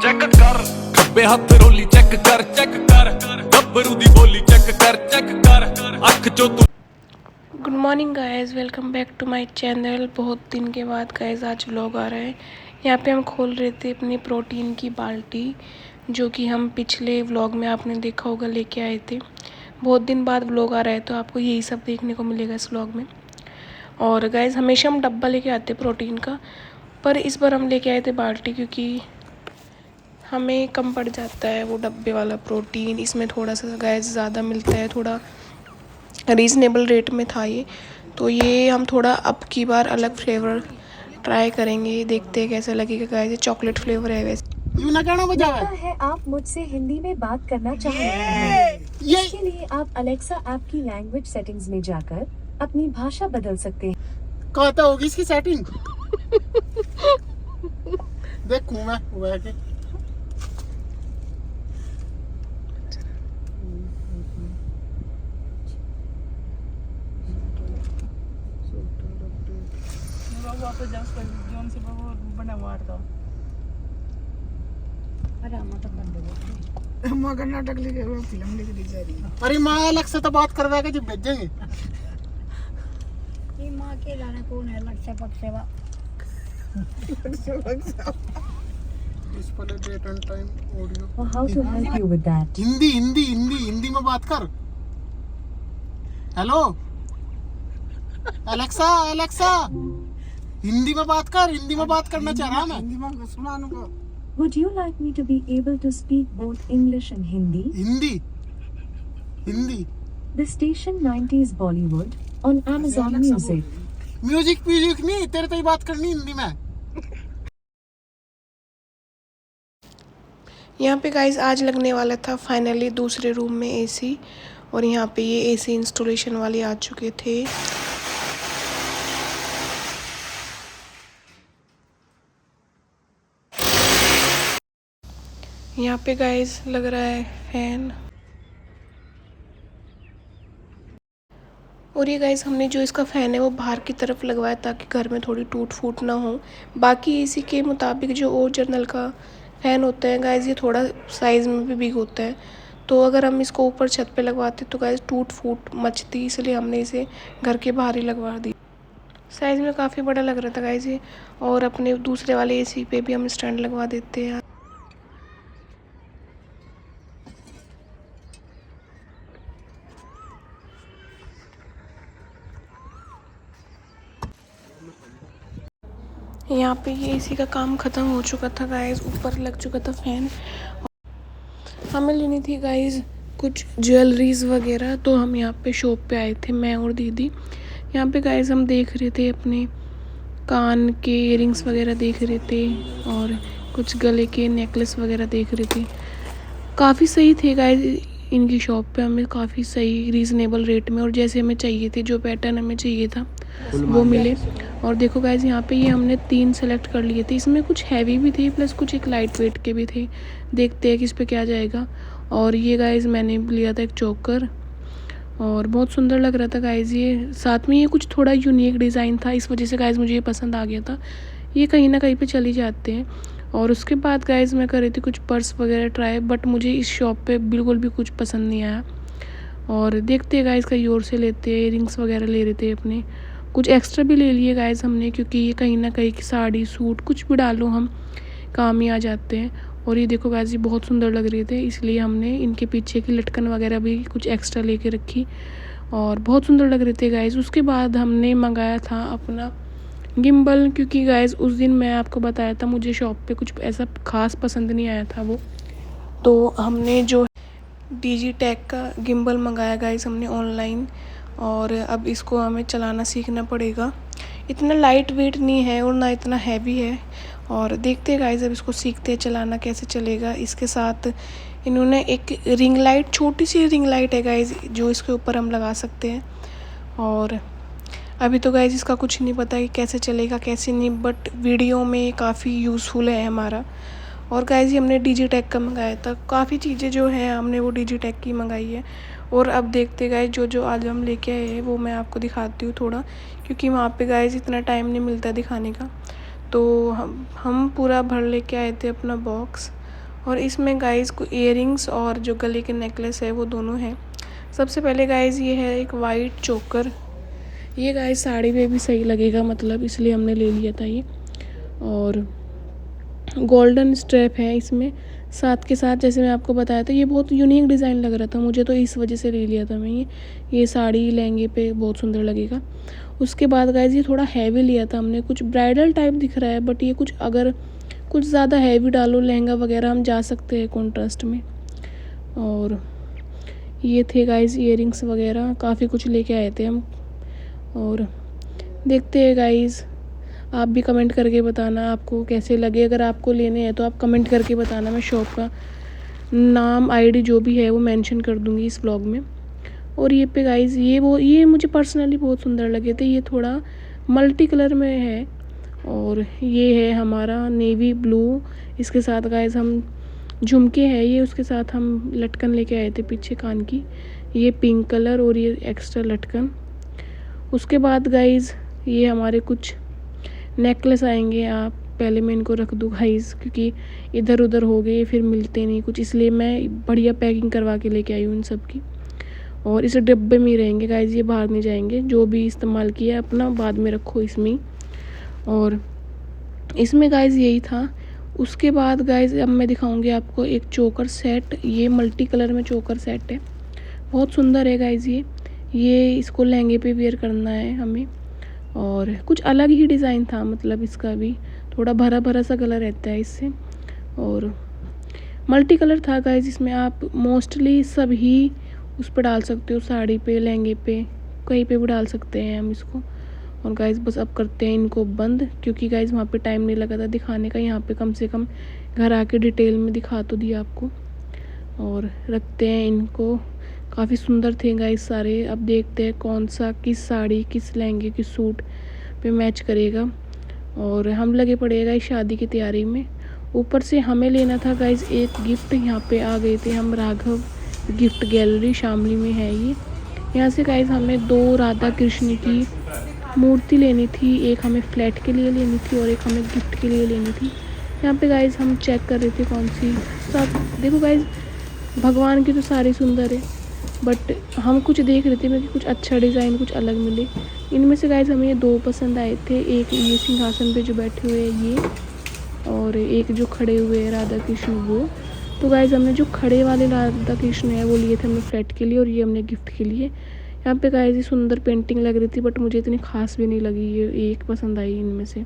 Check कर खब्बे हाथ रोली चेक कर गब्बरू दी बोली चेक कर अख चो तू। Good morning guys, welcome back to my channel. बहुत दिन के बाद गाइस आज व्लॉग आ रहा है। यहाँ पे हम खोल रहे थे अपनी प्रोटीन की बाल्टी, जो कि हम पिछले व्लॉग में आपने देखा होगा लेके आए थे। बहुत दिन बाद व्लॉग आ रहा है तो आपको यही सब देखने को मिलेगा इस व्लॉग में। और गाइस हमेशा हम डब्बा लेके आते हैं प्रोटीन का, पर इस बार हम लेके आए थे बाल्टी क्योंकि हमें कम पड़ जाता है वो डब्बे वाला प्रोटीन। इसमें थोड़ा सा गाइस ज़्यादा मिलता है, थोड़ा रीज़नेबल रेट में था ये। तो ये हम थोड़ा अब की बार अलग फ्लेवर ट्राई करेंगे, देखते हैं कैसा लगेगा गाइस। ये चॉकलेट फ्लेवर है वैसे। लगता है आप मुझसे हिंदी में बात करना चाह रहे हैं। इसके लिए आप अलेक्सा ऐप की लैंग्वेज सेटिंग्स में जाकर अपनी भाषा बदल सकते हैं। कहता होगी इसकी सेटिंग। देखूं मैं वह के वापस जाऊँ जोन से वो बना मारता अरे हम तो बंद हो गए हम कर्नाटक लेके वो फिल्म लेके जा रही है। अरे माँ अलग से तो बात करवाएगा जब भेजेंगे। ये माँ के लाने कौन है अलग से पक्षवा display date and time audio. How to help you with that? Hindi Hindi Hindi Hindi में बात कर। हेलो एलेक्सा एलेक्सा हिंदी में बात कर। हिंदी में बात करना चाह रहा मैं। हिंदी में सुना उनको। Would you like me to be able to speak both English and Hindi? Hindi Hindi The station 90s Bollywood on Amazon Music. Music music नहीं, तेरे तो ही बात करनी हिंदी में। यहाँ पे गाइस आज लगने वाला था फाइनली दूसरे रूम में एसी, और यहाँ पे ये एसी इंस्टॉलेशन वाले आ चुके थे। यहाँ पे गाइस लग रहा है फैन। और ये गाइस हमने जो इसका फ़ैन है वो बाहर की तरफ लगवाया ताकि घर में थोड़ी टूट फूट ना हो। बाकी इसी के मुताबिक जो ओरिजिनल का फ़ैन होता है गाइस, ये थोड़ा साइज़ में भी बिग होता है, तो अगर हम इसको ऊपर छत पे लगवाते तो गाइस टूट फूट मचती, इसलिए हमने इसे घर के बाहर ही लगवा दी। साइज़ में काफ़ी बड़ा लग रहा था गाइस ये। और अपने दूसरे वाले एसी पे भी हम स्टैंड लगवा देते हैं। यहाँ पे ये एसी का काम ख़त्म हो चुका था गाइस, ऊपर लग चुका था फ़ैन। हमें लेनी थी गाइस कुछ ज्वेलरीज़ वगैरह, तो हम यहाँ पे शॉप पे आए थे मैं और दीदी। यहाँ पे गाइस हम देख रहे थे अपने कान के इयरिंग्स वगैरह देख रहे थे, और कुछ गले के नेकलेस वगैरह देख रहे थे। काफ़ी सही थे गाइस इनकी शॉप पे, हमें काफ़ी सही रीज़नेबल रेट में और जैसे हमें चाहिए थे, जो पैटर्न हमें चाहिए था वो मिले। और देखो गाइस यहाँ पे ये हमने 3 सेलेक्ट कर लिए थे। इसमें कुछ हैवी भी थे प्लस कुछ एक लाइट वेट के भी थे। देखते हैं कि इस पे क्या जाएगा। और ये गाइस मैंने लिया था एक चोकर, और बहुत सुंदर लग रहा था गाइस ये। साथ में ये कुछ थोड़ा यूनिक डिज़ाइन था, इस वजह से गाइस मुझे ये पसंद आ गया था। ये कहीं ना कहीं पे चली जाते हैं। और उसके बाद गाइस मैं कर रही थी कुछ पर्स वगैरह ट्राई, बट मुझे इस शॉप पे बिल्कुल भी कुछ पसंद नहीं आया। और देखते हैं गाइस कहीं और से लेते हैं। रिंग्स वगैरह ले रहे थे अपने, कुछ एक्स्ट्रा भी ले लिए गाइस हमने, क्योंकि ये कहीं ना कहीं की साड़ी सूट कुछ भी डालो हम काम ही आ जाते हैं। और ये देखो गाइस ये बहुत सुंदर लग रहे थे, इसलिए हमने इनके पीछे की लटकन वगैरह भी कुछ एक्स्ट्रा लेके रखी, और बहुत सुंदर लग रहे थे गाइस। उसके बाद हमने मंगाया था अपना गिम्बल, क्योंकि गाइस उस दिन मैं आपको बताया था मुझे शॉप पे कुछ ऐसा ख़ास पसंद नहीं आया था वो, तो हमने जो डिजिटेक का गिम्बल मंगाया गाइस हमने ऑनलाइन। और अब इसको हमें चलाना सीखना पड़ेगा। इतना लाइट वेट नहीं है और ना इतना हैवी है, और देखते हैं गाइस अब इसको सीखते हैं चलाना कैसे चलेगा। इसके साथ इन्होंने एक रिंग लाइट, छोटी सी रिंग लाइट है गाइस, जो इसके ऊपर हम लगा सकते हैं। और अभी तो गाइस इसका कुछ नहीं पता कि कैसे चलेगा कैसे नहीं, बट वीडियो में काफ़ी यूज़फुल है हमारा। और गाइस ये हमने डिजिटेक का मंगाया था। काफ़ी चीज़ें जो हैं हमने वो डिजिटेक की मंगाई है। और अब देखते गाइस जो आज हम लेके आए हैं वो मैं आपको दिखाती हूँ थोड़ा, क्योंकि वहाँ पे गाइस इतना टाइम नहीं मिलता दिखाने का। तो हम पूरा भर लेके आए थे अपना बॉक्स, और इसमें गाइस को इयररिंग्स और जो गले के नेकलेस है वो दोनों हैं। सबसे पहले गाइस ये है एक वाइट चोकर। ये गाइस साड़ी पे भी सही लगेगा, मतलब इसलिए हमने ले लिया था ये। और गोल्डन स्ट्रैप है इसमें साथ के साथ, जैसे मैं आपको बताया था। ये बहुत यूनिक डिज़ाइन लग रहा था मुझे, तो इस वजह से ले लिया था मैं ये साड़ी लहंगे पे बहुत सुंदर लगेगा। उसके बाद गाइस ये थोड़ा हैवी लिया था हमने, कुछ ब्राइडल टाइप दिख रहा है, बट ये कुछ अगर कुछ ज़्यादा हैवी डालो लहंगा वगैरह हम जा सकते हैं कॉन्ट्रास्ट में। और ये थे गाइस इयररिंग्स वगैरह, काफ़ी कुछ लेके आए थे हम। और देखते हैं गाइस, आप भी कमेंट करके बताना आपको कैसे लगे। अगर आपको लेने हैं तो आप कमेंट करके बताना, मैं शॉप का नाम आईडी जो भी है वो मेंशन कर दूंगी इस व्लॉग में। और ये पे गाइस ये मुझे पर्सनली बहुत सुंदर लगे थे। ये थोड़ा मल्टी कलर में है और ये है हमारा नेवी ब्लू। इसके साथ गाइस हम झुमके हैं ये, उसके साथ हम लटकन लेके आए थे पीछे कान की, ये पिंक कलर और ये एक्स्ट्रा लटकन। उसके बाद गाइस ये हमारे कुछ नेकलेस आएंगे। आप पहले मैं इनको रख दूँ गाइस, क्योंकि इधर उधर हो गए फिर मिलते नहीं कुछ, इसलिए मैं बढ़िया पैकिंग करवा के लेके आई हूँ इन सब की। और इस डब्बे में ही रहेंगे गाइस, ये बाहर नहीं जाएंगे। जो भी इस्तेमाल किया अपना बाद में रखो इसमें ही। और इसमें गाइस यही था। उसके बाद गाइस अब मैं दिखाऊंगी आपको एक चोकर सेट। ये मल्टी कलर में चोकर सेट है, बहुत सुंदर है गाइस। ये इसको लहंगे पे वेयर करना है हमें। और कुछ अलग ही डिज़ाइन था, मतलब इसका भी थोड़ा भरा भरा सा कलर रहता है इससे। और मल्टी कलर था गाइस, इसमें आप मोस्टली सभी उस पर डाल सकते हो, साड़ी पे लहंगे पे कहीं पे भी डाल सकते हैं हम इसको। और गाइस बस अब करते हैं इनको बंद, क्योंकि गाइस वहाँ पे टाइम नहीं लगा था दिखाने का, यहाँ पे कम से कम घर आके डिटेल में दिखा तो दिया आपको। और रखते हैं इनको, काफ़ी सुंदर थे गाइस सारे। अब देखते हैं कौन सा किस साड़ी किस लहंगे किस सूट पे मैच करेगा। और हम लगे पड़ेगा इस शादी की तैयारी में। ऊपर से हमें लेना था गाइस एक गिफ्ट, यहाँ पे आ गए थे हम राघव गिफ्ट गैलरी शामली में है ये। यहाँ से गाइस हमें 2 राधा कृष्ण की मूर्ति लेनी थी, एक हमें फ्लैट के लिए लेनी थी और एक हमें गिफ्ट के लिए लेनी थी। यहाँ पे गाइस हम चेक कर रहे थे कौन सी, सब देखो गाइस भगवान की तो सारी सुंदर है, बट हम कुछ देख रहे थे कि कुछ अच्छा डिज़ाइन कुछ अलग मिले। इनमें से गाइस हमें ये 2 पसंद आए थे, एक ये सिंहासन पे जो बैठे हुए हैं ये, और एक जो खड़े हुए हैं राधा कृष्ण वो। तो गाइस हमने जो खड़े वाले राधा कृष्ण है वो लिए थे हमने फ्लैट के लिए, और ये हमने गिफ्ट के लिए। यहाँ पे गाइस ये सुंदर पेंटिंग लग रही थी, बट मुझे इतनी खास भी नहीं लगी, ये एक पसंद आई इनमें से।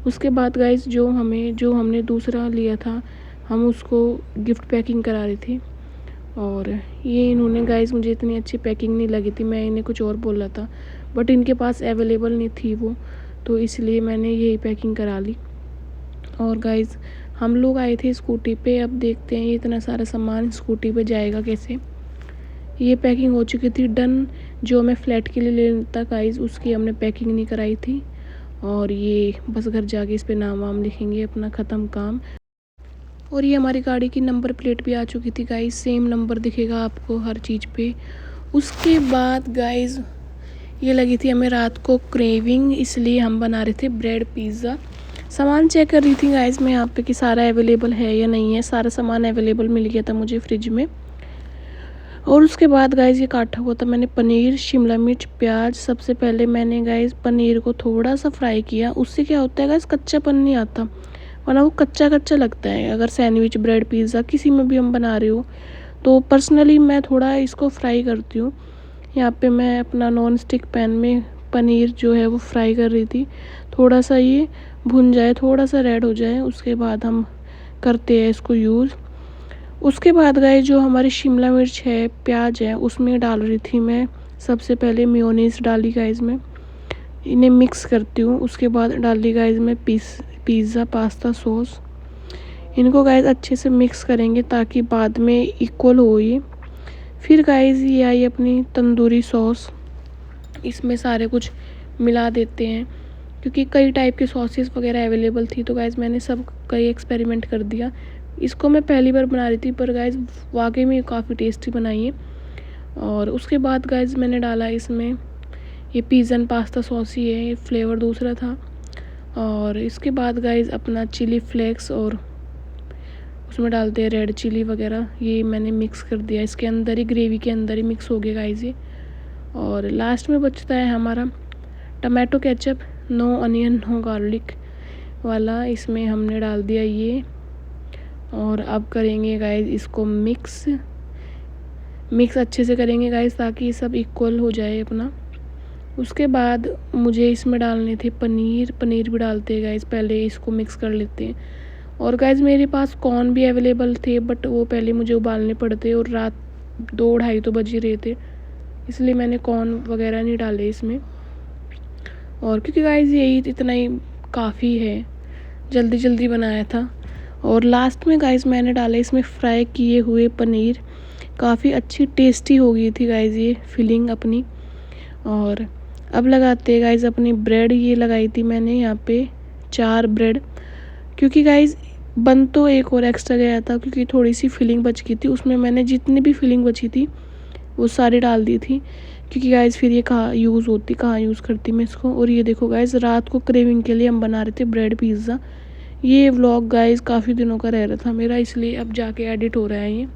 उसके बाद गाइस जो हमने दूसरा लिया था हम उसको गिफ्ट पैकिंग करा रहे थे। और ये इन्होंने गाइस मुझे इतनी अच्छी पैकिंग नहीं लगी थी, मैं इन्हें कुछ और बोला था, बट इनके पास अवेलेबल नहीं थी वो, तो इसलिए मैंने यही पैकिंग करा ली। और गाइस हम लोग आए थे स्कूटी पे, अब देखते हैं ये इतना सारा सामान स्कूटी पे जाएगा कैसे। ये पैकिंग हो चुकी थी डन, जो मैं फ़्लैट के लिए लेना था गाइस उसकी हमने पैकिंग नहीं कराई थी। और ये बस घर जाके इस पे नाम वाम लिखेंगे, अपना ख़त्म काम। और ये हमारी गाड़ी की नंबर प्लेट भी आ चुकी थी गाइस, सेम नंबर दिखेगा आपको हर चीज़ पे। उसके बाद गाइस ये लगी थी हमें रात को क्रेविंग, इसलिए हम बना रहे थे ब्रेड पिज़्ज़ा। सामान चेक कर रही थी गाइस मैं यहाँ पे कि सारा अवेलेबल है या नहीं है। सारा सामान अवेलेबल मिल गया था मुझे फ्रिज में। और उसके बाद गाइस ये काटा हुआ था मैंने पनीर, शिमला मिर्च, प्याज। सबसे पहले मैंने गाइस पनीर को थोड़ा सा फ्राई किया, उससे क्या होता है गाइस कच्चापन नहीं आता, वरना वो कच्चा कच्चा लगता है। अगर सैंडविच ब्रेड पिज़्ज़ा किसी में भी हम बना रहे हो तो पर्सनली मैं थोड़ा इसको फ्राई करती हूँ। यहाँ पे मैं अपना नॉन स्टिक पैन में पनीर जो है वो फ्राई कर रही थी, थोड़ा सा ये भुन जाए, थोड़ा सा रेड हो जाए, उसके बाद हम करते हैं इसको यूज़। उसके बाद गाइस जो हमारी शिमला मिर्च है, प्याज है, उसमें डाल रही थी मैं सबसे पहले मेयोनीज डाली गाइस में, इन्हें मिक्स करती हूँ। उसके बाद डाली गाइस में पिज़्ज़ा पास्ता सॉस, इनको गाइस अच्छे से मिक्स करेंगे ताकि बाद में इक्वल हो ये। फिर गाइस ये आई अपनी तंदूरी सॉस, इसमें सारे कुछ मिला देते हैं क्योंकि कई टाइप के सॉसेस वगैरह अवेलेबल थी, तो गाइस मैंने सब कई एक्सपेरिमेंट कर दिया। इसको मैं पहली बार बना रही थी पर गाइस वाकई में काफ़ी टेस्टी बनाई है। और उसके बाद गाइस मैंने डाला इसमें ये पिज़्ज़ा एंड पास्ता सॉस ही है, ये फ्लेवर दूसरा था। और इसके बाद गाइस अपना चिली फ्लेक्स और उसमें डालते हैं रेड चिली वगैरह। ये मैंने मिक्स कर दिया इसके अंदर ही, ग्रेवी के अंदर ही मिक्स हो गया गाइस ये। और लास्ट में बचता है हमारा tomato ketchup, no onion no garlic वाला, इसमें हमने डाल दिया ये। और अब करेंगे गाइस इसको मिक्स अच्छे से करेंगे गाइस, ताकि ये सब इक्वल हो जाए अपना। उसके बाद मुझे इसमें डालने थे पनीर भी डालते हैं गाइस, पहले इसको मिक्स कर लेते हैं। और गाइस मेरे पास कॉर्न भी अवेलेबल थे, बट वो पहले मुझे उबालने पड़ते और रात 2-2:30 तो बज ही रहे थे, इसलिए मैंने कॉर्न वगैरह नहीं डाले इसमें। और क्योंकि गाइस यही इतना ही काफ़ी है, जल्दी जल्दी बनाया था। और लास्ट में गाइस मैंने डाला इसमें फ्राई किए हुए पनीर, काफ़ी अच्छी टेस्टी हो गई थी गाइस ये फिलिंग अपनी। और अब लगाते हैं गाइस अपनी ब्रेड। ये लगाई थी मैंने यहाँ पे 4 ब्रेड, क्योंकि गाइस बन तो एक और एक्स्ट्रा गया था, क्योंकि थोड़ी सी फिलिंग बच गई थी, उसमें मैंने जितनी भी फिलिंग बची थी वो सारी डाल दी थी, क्योंकि गाइस फिर ये कहाँ यूज़ करती मैं इसको। और ये देखो गाइस रात को क्रेविंग के लिए हम बना रहे थे ब्रेड पिज़्ज़ा। ये व्लॉग गाइस काफ़ी दिनों का रह रहा था मेरा, इसलिए अब जाके एडिट हो रहा है ये।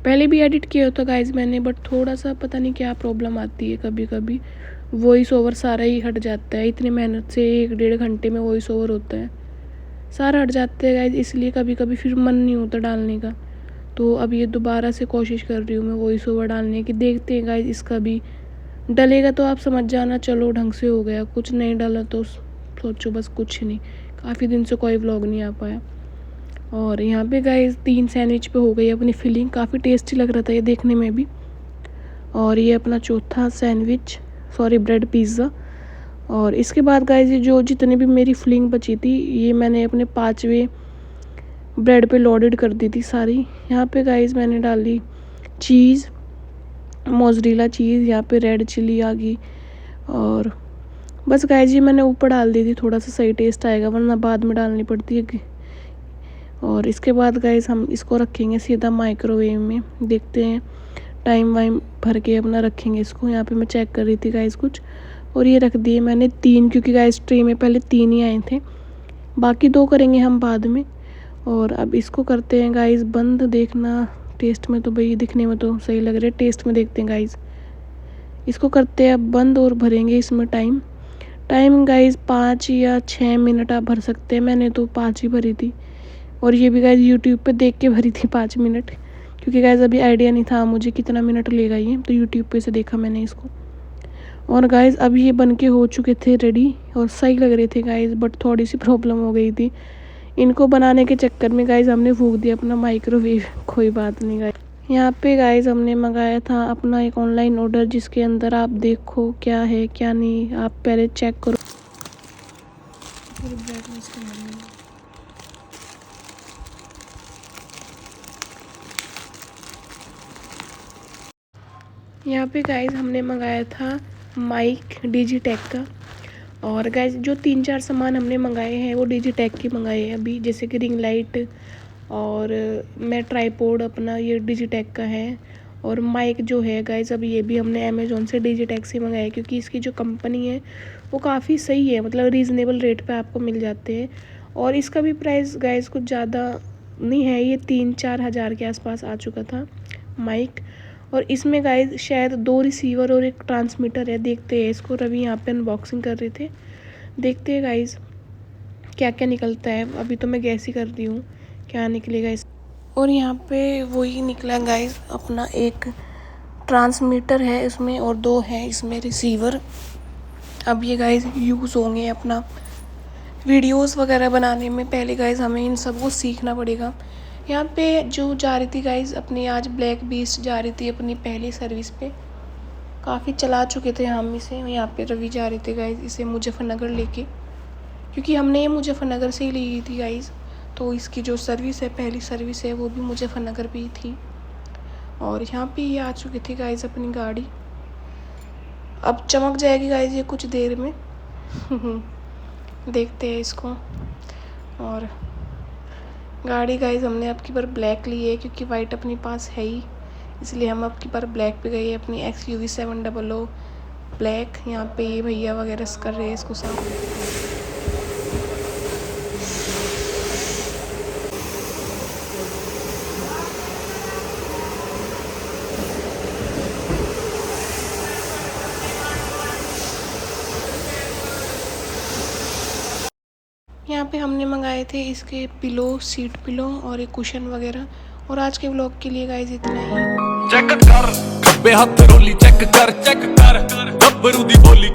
पहले भी एडिट किया होता गाइस मैंने, बट थोड़ा सा पता नहीं क्या प्रॉब्लम आती है, कभी कभी वॉइस ओवर सारा ही हट जाता है। इतनी मेहनत से 1-1.5 घंटे में वॉइस ओवर होता है, सारा हट जाता है गाइस, इसलिए कभी कभी फिर मन नहीं होता डालने का। तो अब ये दोबारा से कोशिश कर रही हूँ मैं वॉइस ओवर डालने की। देखते हैं गाइस इसका भी डलेगा तो आप समझ जाना, चलो ढंग से हो गया। कुछ नहीं डाला तो सोचो बस कुछ नहीं, काफ़ी दिन से कोई व्लॉग नहीं आ पाया। और यहाँ पे गाइस 3 सैंडविच पे हो गई अपनी फिलिंग, काफ़ी टेस्टी लग रहा था ये देखने में भी। और ये अपना चौथा ब्रेड पिज़्ज़ा। और इसके बाद गाइस ये जो जितनी भी मेरी फिलिंग बची थी, ये मैंने अपने 5वें ब्रेड पे लोडेड कर दी थी सारी। यहाँ पे गाइस मैंने डाली चीज़, मोज़रेला चीज़, यहाँ पे रेड चिली आ गई। और बस गाइस ये मैंने ऊपर डाल दी थी, थोड़ा सा सही टेस्ट आएगा, वरना बाद में डालनी पड़ती है। और इसके बाद गाइस हम इसको रखेंगे सीधा माइक्रोवेव में, देखते हैं टाइम वाइम भर के अपना रखेंगे इसको। यहाँ पे मैं चेक कर रही थी गाइस कुछ, और ये रख दिए मैंने 3, क्योंकि गाइस ट्रे में पहले 3 ही आए थे, बाकी 2 करेंगे हम बाद में। और अब इसको करते हैं गाइस बंद। देखना टेस्ट में तो भाई दिखने में तो सही लग रहा है, टेस्ट में देखते हैं गाइस। इसको करते हैं अब बंद और भरेंगे इसमें टाइम गाइस 5 या 6 मिनट आप भर सकते हैं। मैंने तो 5 ही भरी थी, और ये भी गाइस यूट्यूब पे देख के भरी थी 5 मिनट, क्योंकि गाइस अभी आइडिया नहीं था मुझे कितना मिनट लेगा ये, तो यूट्यूब पे से देखा मैंने इसको। और गाइस अब ये बन के हो चुके थे रेडी, और सही लग रहे थे गाइस, बट थोड़ी सी प्रॉब्लम हो गई थी इनको बनाने के चक्कर में गाइस, हमने फूंक दिया अपना माइक्रोवेव। कोई बात नहीं गाइस। यहाँ पे गाइस हमने मंगाया था अपना एक ऑनलाइन ऑर्डर, जिसके अंदर आप देखो क्या है क्या नहीं, आप पहले चेक करो। यहाँ पे गाइस हमने मंगाया था माइक डिजिटेक का। और गाइस जो 3-4 सामान हमने मंगाए हैं वो डिजिटेक के मंगाए हैं अभी, जैसे कि रिंग लाइट, और मैं ट्राईपोड अपना ये डिजिटेक का है। और माइक जो है गाइस अभी ये भी हमने अमेज़ोन से डिजिटेक से मंगाया है, क्योंकि इसकी जो कंपनी है वो काफ़ी सही है, मतलब रीज़नेबल रेट पे आपको मिल जाते हैं। और इसका भी प्राइस गाइस कुछ ज़्यादा नहीं है, ये 3-4 हज़ार के आसपास आ चुका था माइक। और इसमें गाइस शायद 2 रिसीवर और 1 ट्रांसमीटर है। देखते हैं इसको, रवि यहाँ पे अनबॉक्सिंग कर रहे थे, देखते हैं गाइस क्या क्या निकलता है। अभी तो मैं गैस ही कर रही हूँ क्या निकलेगा इस। और यहाँ पे वही निकला गाइस, अपना 1 ट्रांसमीटर है इसमें और 2 है इसमें रिसीवर। अब ये गाइस यूज़ होंगे अपना वीडियोस वगैरह बनाने में। पहले गाइस हमें इन सब को सीखना पड़ेगा। यहाँ पे जो जा रही थी गाइस अपनी, आज ब्लैक बीस्ट जा रही थी अपनी पहली सर्विस पे, काफ़ी चला चुके थे हम इसे। यहाँ पे रवि जा रहे थे गाइस इसे मुजफ्फरनगर लेके, क्योंकि हमने ये मुजफ्फरनगर से ही ली थी गाइस, तो इसकी जो सर्विस है पहली सर्विस है वो भी मुजफ्फरनगर पे ही थी। और यहाँ पे ये आ चुकी थी गाइस अपनी गाड़ी, अब चमक जाएगी गाइस ये कुछ देर में। देखते हैं इसको। और गाड़ी गाइस हमने अब की बार ब्लैक ली है, क्योंकि वाइट अपने पास है ही, इसलिए हम अब की बार ब्लैक पे गए अपनी XUV 700 ब्लैक। यहाँ पे ये भैया वगैरह कर रहे हैं इसको साफ। यहाँ पे हमने मंगाए थे इसके पिलो, सीट पिलो और एक कुशन वगैरह। और आज के व्लॉग के लिए गाइज इतना ही। चेक कर खब्बे हथ रोली चेक कर गब्बरू दी बोली।